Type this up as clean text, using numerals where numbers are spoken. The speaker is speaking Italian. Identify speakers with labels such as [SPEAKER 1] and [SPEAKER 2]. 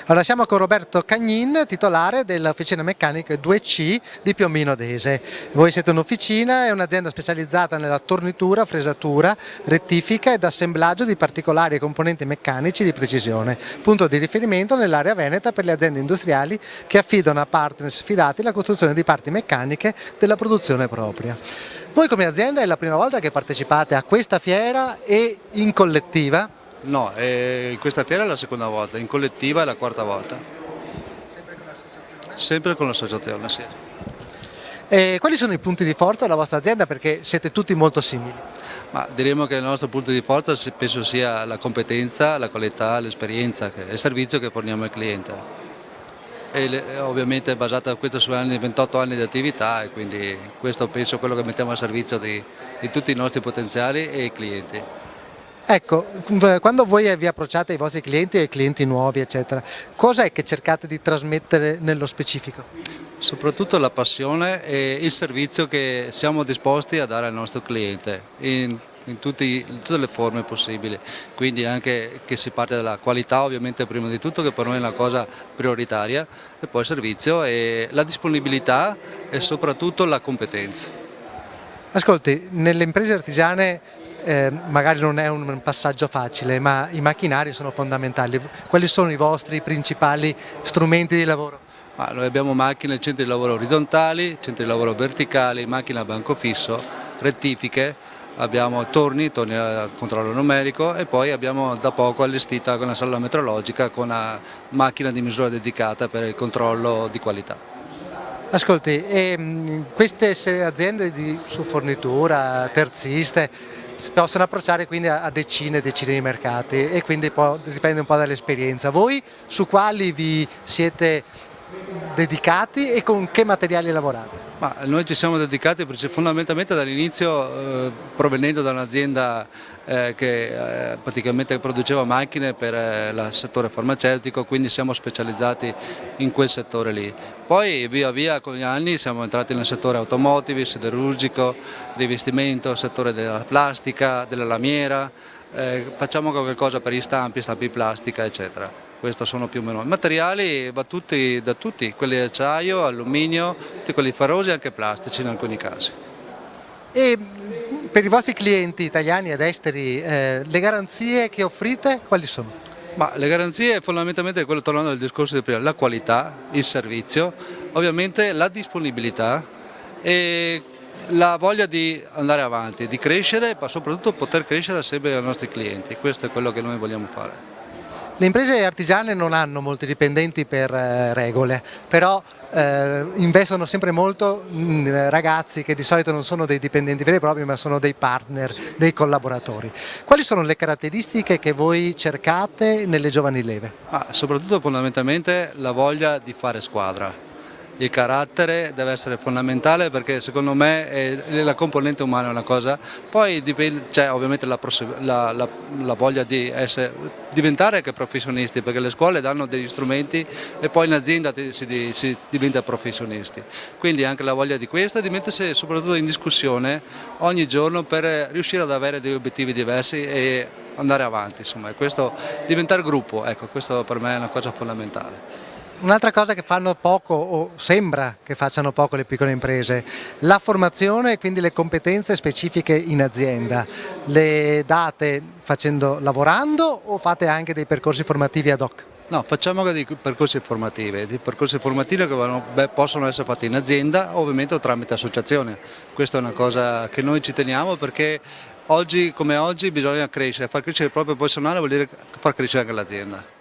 [SPEAKER 1] Allora, siamo con Roberto Cagnin, titolare dell'Officina Meccanica 2C di Piombino Dese. Voi siete un'officina, è un'azienda specializzata nella tornitura, fresatura, rettifica ed assemblaggio di particolari e componenti meccanici di precisione, punto di riferimento nell'area veneta per le aziende industriali che affidano a partner sfidati la costruzione di parti meccaniche della produzione propria. Voi come azienda è la prima volta che partecipate a questa fiera e in collettiva?
[SPEAKER 2] No, in questa fiera è la seconda volta, in collettiva è la quarta volta.
[SPEAKER 1] Sempre con l'associazione?
[SPEAKER 2] Sempre con l'associazione, sì.
[SPEAKER 1] E quali sono i punti di forza della vostra azienda, perché siete tutti molto simili?
[SPEAKER 2] Ma diremo che il nostro punto di forza penso sia la competenza, la qualità, l'esperienza e il servizio che forniamo al cliente. Ovviamente è basata questo su 28 anni di attività e quindi questo penso è quello che mettiamo al servizio di tutti i nostri potenziali e clienti.
[SPEAKER 1] Ecco, quando voi vi approcciate ai vostri clienti e ai clienti nuovi, eccetera, cosa è che cercate di trasmettere nello specifico?
[SPEAKER 2] Soprattutto la passione e il servizio che siamo disposti a dare al nostro cliente in tutte le forme possibili, quindi anche che si parte dalla qualità ovviamente prima di tutto, che per noi è una cosa prioritaria, e poi il servizio e la disponibilità e soprattutto la competenza.
[SPEAKER 1] Ascolti, nelle imprese artigiane magari non è un passaggio facile, ma i macchinari sono fondamentali. Quali sono i vostri principali strumenti di lavoro?
[SPEAKER 2] Noi abbiamo macchine, centri di lavoro orizzontali, centri di lavoro verticali, macchine a banco fisso, rettifiche, abbiamo torni a controllo numerico e poi abbiamo da poco allestita una sala metrologica con una macchina di misura dedicata per il controllo di qualità.
[SPEAKER 1] Ascolti, queste aziende su fornitura, terziste, si possono approcciare quindi a decine e decine di mercati e quindi dipende un po' dall'esperienza. Voi su quali vi siete dedicati e con che materiali lavorate?
[SPEAKER 2] Noi ci siamo dedicati fondamentalmente dall'inizio provenendo da un'azienda che praticamente produceva macchine per il settore farmaceutico, quindi siamo specializzati in quel settore lì. Poi via via con gli anni siamo entrati nel settore automotive, siderurgico, rivestimento, settore della plastica, della lamiera, facciamo qualcosa per gli stampi in plastica eccetera. Questi sono più o meno i materiali da tutti, quelli di acciaio, alluminio, tutti quelli ferrosi e anche plastici in alcuni casi.
[SPEAKER 1] E per i vostri clienti italiani ed esteri, le garanzie che offrite quali sono?
[SPEAKER 2] Le garanzie fondamentalmente quello, tornando al discorso di prima, la qualità, il servizio, ovviamente la disponibilità e la voglia di andare avanti, di crescere, ma soprattutto poter crescere assieme ai nostri clienti. Questo è quello che noi vogliamo fare.
[SPEAKER 1] Le imprese artigiane non hanno molti dipendenti per regole, però investono sempre molto in ragazzi che di solito non sono dei dipendenti veri e propri, ma sono dei partner, dei collaboratori. Quali sono le caratteristiche che voi cercate nelle giovani leve?
[SPEAKER 2] Soprattutto fondamentalmente la voglia di fare squadra. Il carattere deve essere fondamentale perché secondo me la componente umana è una cosa, poi c'è ovviamente la voglia di diventare anche professionisti, perché le scuole danno degli strumenti e poi in azienda si diventa professionisti, quindi anche la voglia di questo e di mettersi soprattutto in discussione ogni giorno per riuscire ad avere degli obiettivi diversi e andare avanti, insomma, e questo diventare gruppo, ecco, questo per me è una cosa fondamentale.
[SPEAKER 1] Un'altra cosa che fanno poco, o sembra che facciano poco le piccole imprese, la formazione e quindi le competenze specifiche in azienda. Le date lavorando o fate anche dei percorsi formativi ad hoc?
[SPEAKER 2] No, facciamo dei percorsi formativi che possono essere fatti in azienda, ovviamente o tramite associazione. Questa è una cosa che noi ci teniamo perché oggi come oggi bisogna crescere, far crescere il proprio personale vuol dire far crescere anche l'azienda.